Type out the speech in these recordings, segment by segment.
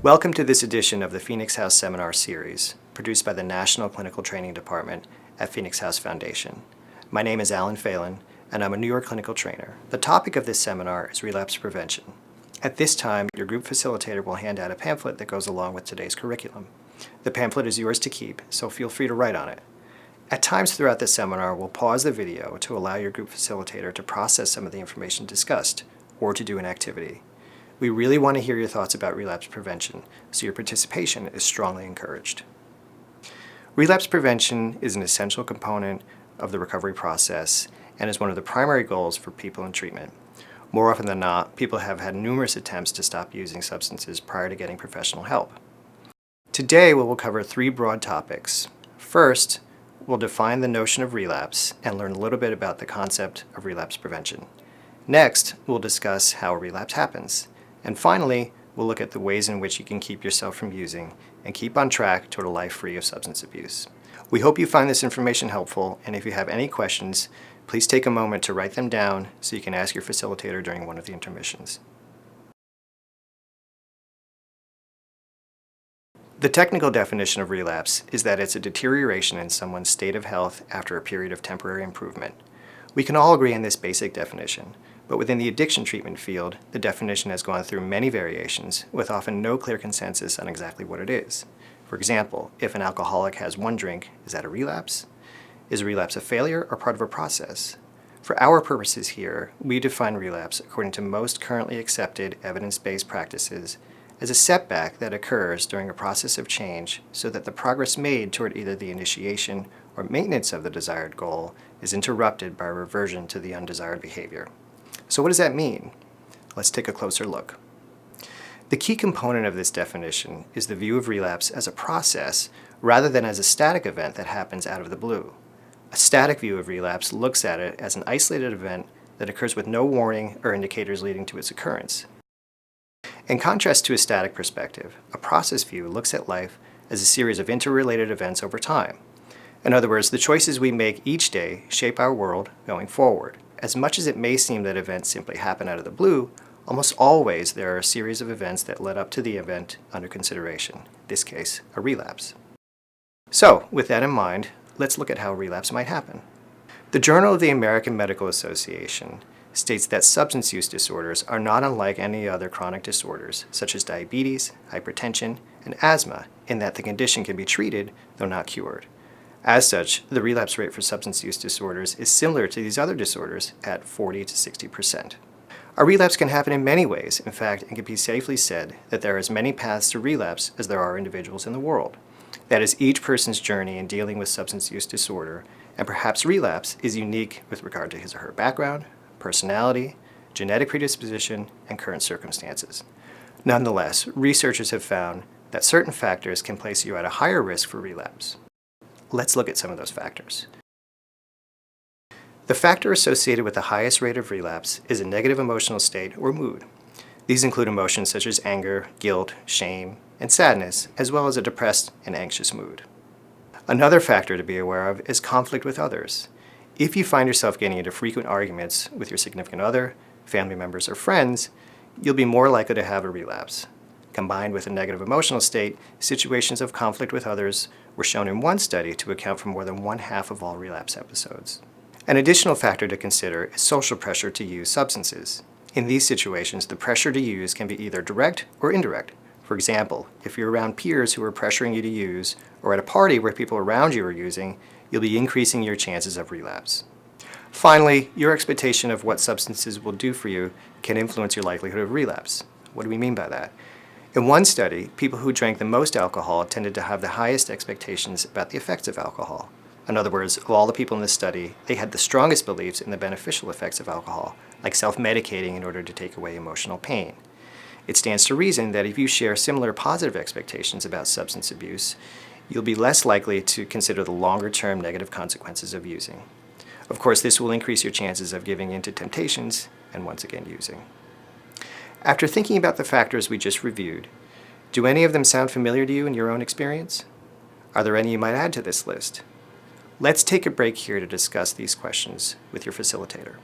Welcome to this edition of the Phoenix House Seminar Series, produced by the National Clinical Training Department at Phoenix House Foundation. My name is Alan Phelan, and I'm a New York clinical trainer. The topic of this seminar is relapse prevention. At this time, your group facilitator will hand out a pamphlet that goes along with today's curriculum. The pamphlet is yours to keep, so feel free to write on it. At times throughout the seminar, we'll pause the video to allow your group facilitator to process some of the information discussed, or to do an activity. We really want to hear your thoughts about relapse prevention, so your participation is strongly encouraged. Relapse prevention is an essential component of the recovery process and is one of the primary goals for people in treatment. More often than not, people have had numerous attempts to stop using substances prior to getting professional help. Today, we will cover three broad topics. First, we'll define the notion of relapse and learn a little bit about the concept of relapse prevention. Next, we'll discuss how a relapse happens. And finally, we'll look at the ways in which you can keep yourself from using and keep on track toward a life free of substance abuse. We hope you find this information helpful, and if you have any questions, please take a moment to write them down so you can ask your facilitator during one of the intermissions. The technical definition of relapse is that it's a deterioration in someone's state of health after a period of temporary improvement. We can all agree on this basic definition, but within the addiction treatment field, the definition has gone through many variations with often no clear consensus on exactly what it is. For example, if an alcoholic has one drink, is that a relapse? Is a relapse a failure or part of a process? For our purposes here, we define relapse according to most currently accepted evidence-based practices as a setback that occurs during a process of change so that the progress made toward either the initiation or maintenance of the desired goal is interrupted by a reversion to the undesired behavior. So what does that mean? Let's take a closer look. The key component of this definition is the view of relapse as a process rather than as a static event that happens out of the blue. A static view of relapse looks at it as an isolated event that occurs with no warning or indicators leading to its occurrence. In contrast to a static perspective, a process view looks at life as a series of interrelated events over time. In other words, the choices we make each day shape our world going forward. As much as it may seem that events simply happen out of the blue, almost always there are a series of events that led up to the event under consideration, in this case, a relapse. So, with that in mind, let's look at how a relapse might happen. The Journal of the American Medical Association states that substance use disorders are not unlike any other chronic disorders, such as diabetes, hypertension, and asthma, in that the condition can be treated, though not cured. As such, the relapse rate for substance use disorders is similar to these other disorders at 40 to 60%. A relapse can happen in many ways. In fact, it can be safely said that there are as many paths to relapse as there are individuals in the world. That is, each person's journey in dealing with substance use disorder, and perhaps relapse, is unique with regard to his or her background, personality, genetic predisposition, and current circumstances. Nonetheless, researchers have found that certain factors can place you at a higher risk for relapse. Let's look at some of those factors. The factor associated with the highest rate of relapse is a negative emotional state or mood. These include emotions such as anger, guilt, shame, and sadness, as well as a depressed and anxious mood. Another factor to be aware of is conflict with others. If you find yourself getting into frequent arguments with your significant other, family members, or friends, you'll be more likely to have a relapse. Combined with a negative emotional state, situations of conflict with others were shown in one study to account for more than 1/2 of all relapse episodes. An additional factor to consider is social pressure to use substances. In these situations, the pressure to use can be either direct or indirect. For example, if you're around peers who are pressuring you to use, or at a party where people around you are using, you'll be increasing your chances of relapse. Finally, your expectation of what substances will do for you can influence your likelihood of relapse. What do we mean by that? In one study, people who drank the most alcohol tended to have the highest expectations about the effects of alcohol. In other words, of all the people in this study, they had the strongest beliefs in the beneficial effects of alcohol, like self-medicating in order to take away emotional pain. It stands to reason that if you share similar positive expectations about substance abuse, you'll be less likely to consider the longer-term negative consequences of using. Of course, this will increase your chances of giving in to temptations and once again using. After thinking about the factors we just reviewed, do any of them sound familiar to you in your own experience? Are there any you might add to this list? Let's take a break here to discuss these questions with your facilitator.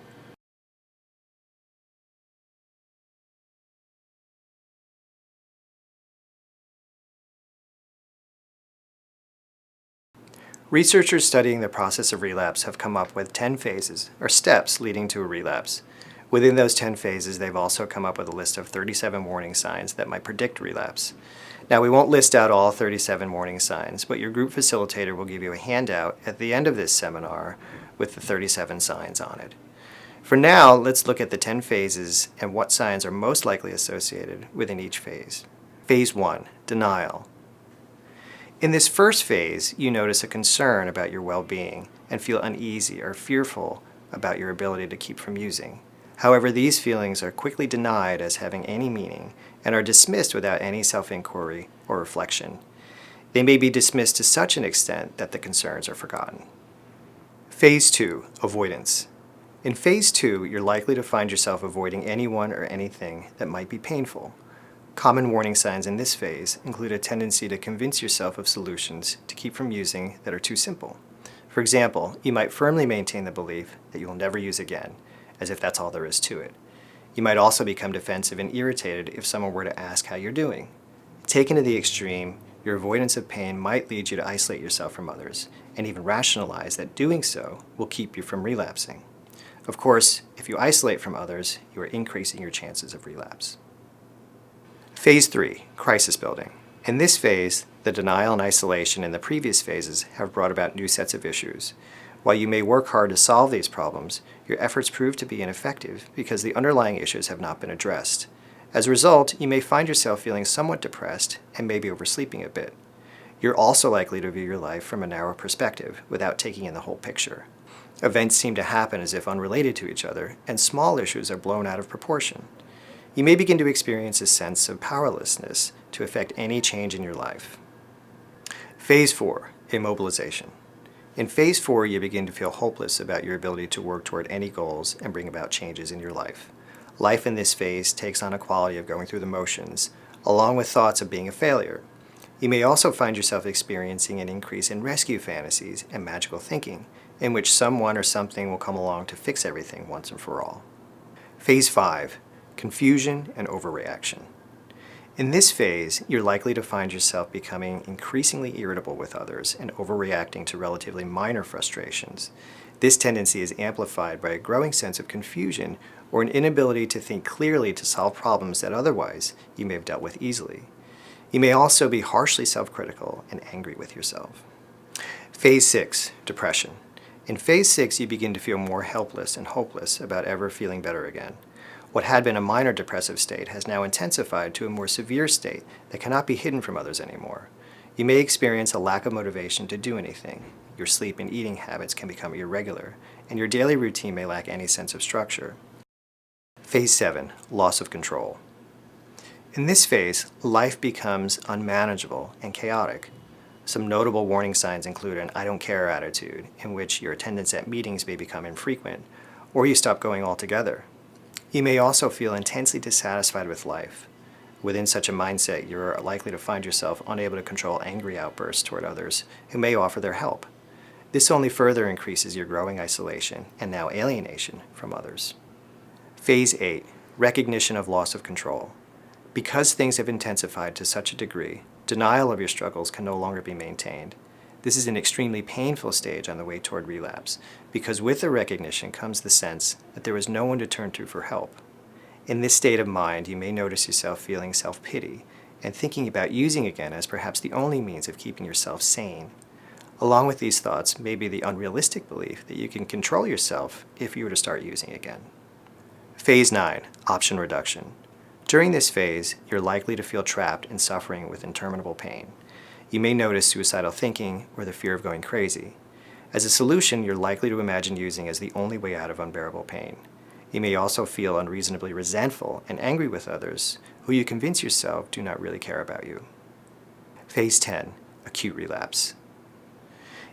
Researchers studying the process of relapse have come up with 10 phases, or steps, leading to a relapse. Within those 10 phases, they've also come up with a list of 37 warning signs that might predict relapse. Now, we won't list out all 37 warning signs, but your group facilitator will give you a handout at the end of this seminar with the 37 signs on it. For now, let's look at the 10 phases and what signs are most likely associated within each phase. Phase 1, denial. In this first phase, you notice a concern about your well-being and feel uneasy or fearful about your ability to keep from using. However, these feelings are quickly denied as having any meaning and are dismissed without any self-inquiry or reflection. They may be dismissed to such an extent that the concerns are forgotten. Phase 2, avoidance. In Phase 2, you're likely to find yourself avoiding anyone or anything that might be painful. Common warning signs in this phase include a tendency to convince yourself of solutions to keep from using that are too simple. For example, you might firmly maintain the belief that you will never use again, as if that's all there is to it. You might also become defensive and irritated if someone were to ask how you're doing. Taken to the extreme, your avoidance of pain might lead you to isolate yourself from others, and even rationalize that doing so will keep you from relapsing. Of course, if you isolate from others, you are increasing your chances of relapse. Phase 3, crisis building. In this phase, the denial and isolation in the previous phases have brought about new sets of issues. While you may work hard to solve these problems, your efforts prove to be ineffective because the underlying issues have not been addressed. As a result, you may find yourself feeling somewhat depressed and maybe oversleeping a bit. You're also likely to view your life from a narrow perspective without taking in the whole picture. Events seem to happen as if unrelated to each other, and small issues are blown out of proportion. You may begin to experience a sense of powerlessness to affect any change in your life. Phase 4, immobilization. In Phase 4, you begin to feel hopeless about your ability to work toward any goals and bring about changes in your life. Life in this phase takes on a quality of going through the motions, along with thoughts of being a failure. You may also find yourself experiencing an increase in rescue fantasies and magical thinking, in which someone or something will come along to fix everything once and for all. Phase 5, confusion and overreaction. In this phase, you're likely to find yourself becoming increasingly irritable with others and overreacting to relatively minor frustrations. This tendency is amplified by a growing sense of confusion or an inability to think clearly to solve problems that otherwise you may have dealt with easily. You may also be harshly self-critical and angry with yourself. Phase 6, depression. In Phase 6, you begin to feel more helpless and hopeless about ever feeling better again. What had been a minor depressive state has now intensified to a more severe state that cannot be hidden from others anymore. You may experience a lack of motivation to do anything. Your sleep and eating habits can become irregular, and your daily routine may lack any sense of structure. Phase 7, loss of control. In this phase, life becomes unmanageable and chaotic. Some notable warning signs include an I don't care attitude, in which your attendance at meetings may become infrequent, or you stop going altogether. You may also feel intensely dissatisfied with life. Within such a mindset, you're likely to find yourself unable to control angry outbursts toward others who may offer their help. This only further increases your growing isolation and now alienation from others. Phase 8, recognition of loss of control. Because things have intensified to such a degree, denial of your struggles can no longer be maintained. This is an extremely painful stage on the way toward relapse, because with the recognition comes the sense that there is no one to turn to for help. In this state of mind, you may notice yourself feeling self-pity and thinking about using again as perhaps the only means of keeping yourself sane. Along with these thoughts may be the unrealistic belief that you can control yourself if you were to start using again. Phase 9, option reduction. During this phase, you're likely to feel trapped and suffering with interminable pain. You may notice suicidal thinking or the fear of going crazy. As a solution, you're likely to imagine using as the only way out of unbearable pain. You may also feel unreasonably resentful and angry with others who you convince yourself do not really care about you. Phase 10, acute relapse.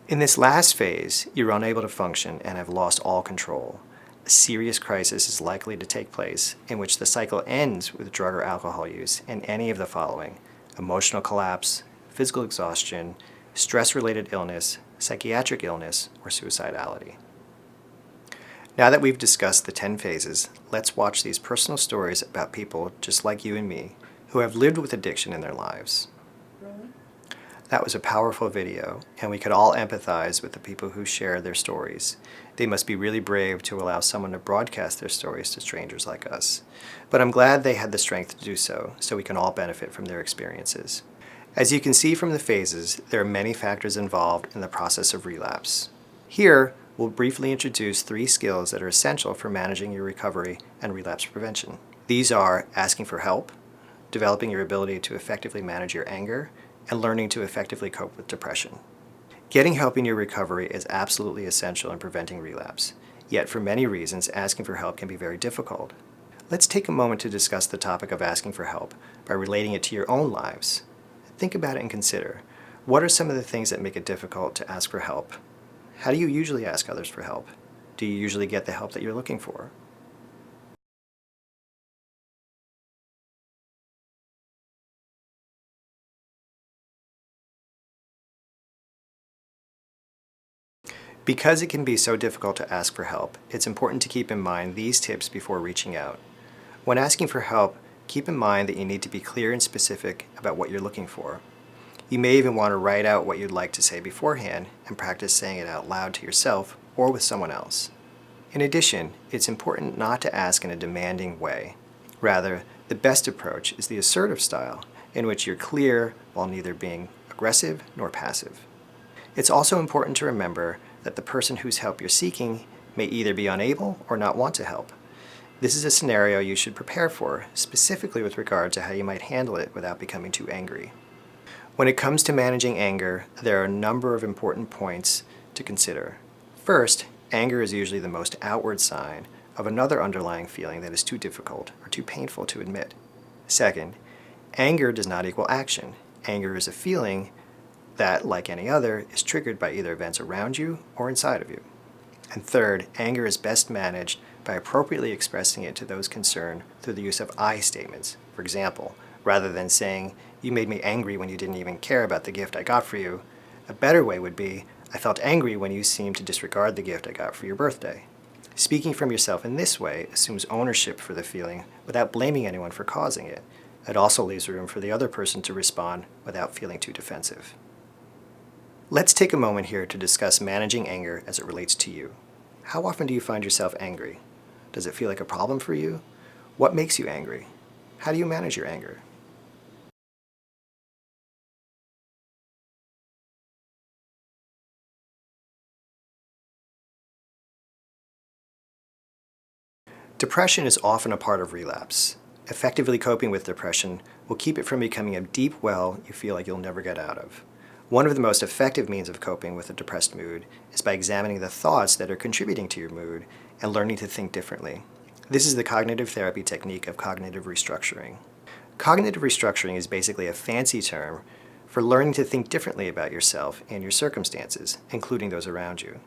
In this last phase, you're unable to function and have lost all control. A serious crisis is likely to take place in which the cycle ends with drug or alcohol use and any of the following: emotional collapse, physical exhaustion, stress-related illness, psychiatric illness, or suicidality. Now that we've discussed the 10 phases, let's watch these personal stories about people just like you and me who have lived with addiction in their lives. That was a powerful video, and we could all empathize with the people who share their stories. They must be really brave to allow someone to broadcast their stories to strangers like us. But I'm glad they had the strength to do so we can all benefit from their experiences. As you can see from the phases, there are many factors involved in the process of relapse. Here, we'll briefly introduce 3 skills that are essential for managing your recovery and relapse prevention. These are asking for help, developing your ability to effectively manage your anger, and learning to effectively cope with depression. Getting help in your recovery is absolutely essential in preventing relapse, yet for many reasons, asking for help can be very difficult. Let's take a moment to discuss the topic of asking for help by relating it to your own lives. Think about it and consider, what are some of the things that make it difficult to ask for help? How do you usually ask others for help? Do you usually get the help that you're looking for? Because it can be so difficult to ask for help, it's important to keep in mind these tips before reaching out. When asking for help, keep in mind that you need to be clear and specific about what you're looking for. You may even want to write out what you'd like to say beforehand and practice saying it out loud to yourself or with someone else. In addition, it's important not to ask in a demanding way. Rather, the best approach is the assertive style, in which you're clear while neither being aggressive nor passive. It's also important to remember that the person whose help you're seeking may either be unable or not want to help. This is a scenario you should prepare for, specifically with regard to how you might handle it without becoming too angry. When it comes to managing anger, there are a number of important points to consider. First, anger is usually the most outward sign of another underlying feeling that is too difficult or too painful to admit. Second, anger does not equal action. Anger is a feeling that, like any other, is triggered by either events around you or inside of you. And third, anger is best managed by appropriately expressing it to those concerned through the use of I statements. For example, rather than saying, "You made me angry when you didn't even care about the gift I got for you," a better way would be, "I felt angry when you seemed to disregard the gift I got for your birthday." Speaking from yourself in this way assumes ownership for the feeling without blaming anyone for causing it. It also leaves room for the other person to respond without feeling too defensive. Let's take a moment here to discuss managing anger as it relates to you. How often do you find yourself angry? Does it feel like a problem for you? What makes you angry? How do you manage your anger? Depression is often a part of relapse. Effectively coping with depression will keep it from becoming a deep well you feel like you'll never get out of. One of the most effective means of coping with a depressed mood is by examining the thoughts that are contributing to your mood and learning to think differently. This is the cognitive therapy technique of cognitive restructuring. Cognitive restructuring is basically a fancy term for learning to think differently about yourself and your circumstances, including those around you.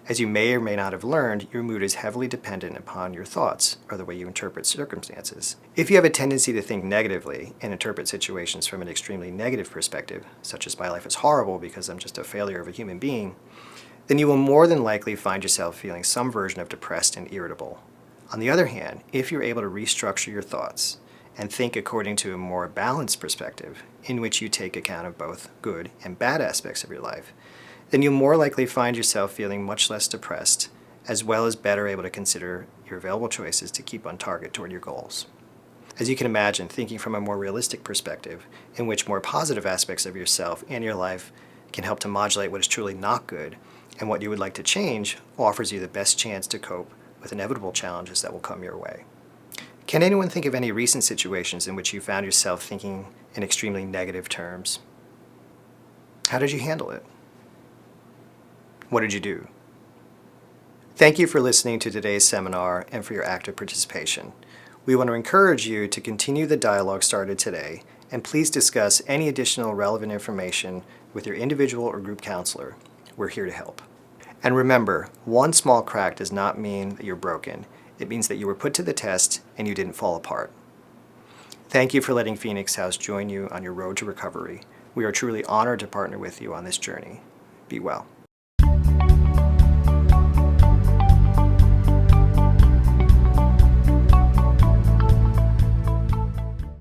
As you may or may not have learned, your mood is heavily dependent upon your thoughts or the way you interpret circumstances. If you have a tendency to think negatively and interpret situations from an extremely negative perspective, such as "my life is horrible because I'm just a failure of a human being," then you will more than likely find yourself feeling some version of depressed and irritable. On the other hand, if you're able to restructure your thoughts and think according to a more balanced perspective, in which you take account of both good and bad aspects of your life, then you'll more likely find yourself feeling much less depressed, as well as better able to consider your available choices to keep on target toward your goals. As you can imagine, thinking from a more realistic perspective, in which more positive aspects of yourself and your life can help to modulate what is truly not good and what you would like to change, offers you the best chance to cope with inevitable challenges that will come your way. Can anyone think of any recent situations in which you found yourself thinking in extremely negative terms? How did you handle it? What did you do? Thank you for listening to today's seminar and for your active participation. We want to encourage you to continue the dialogue started today, and please discuss any additional relevant information with your individual or group counselor. We're here to help. And remember, one small crack does not mean that you're broken. It means that you were put to the test and you didn't fall apart. Thank you for letting Phoenix House join you on your road to recovery. We are truly honored to partner with you on this journey. Be well.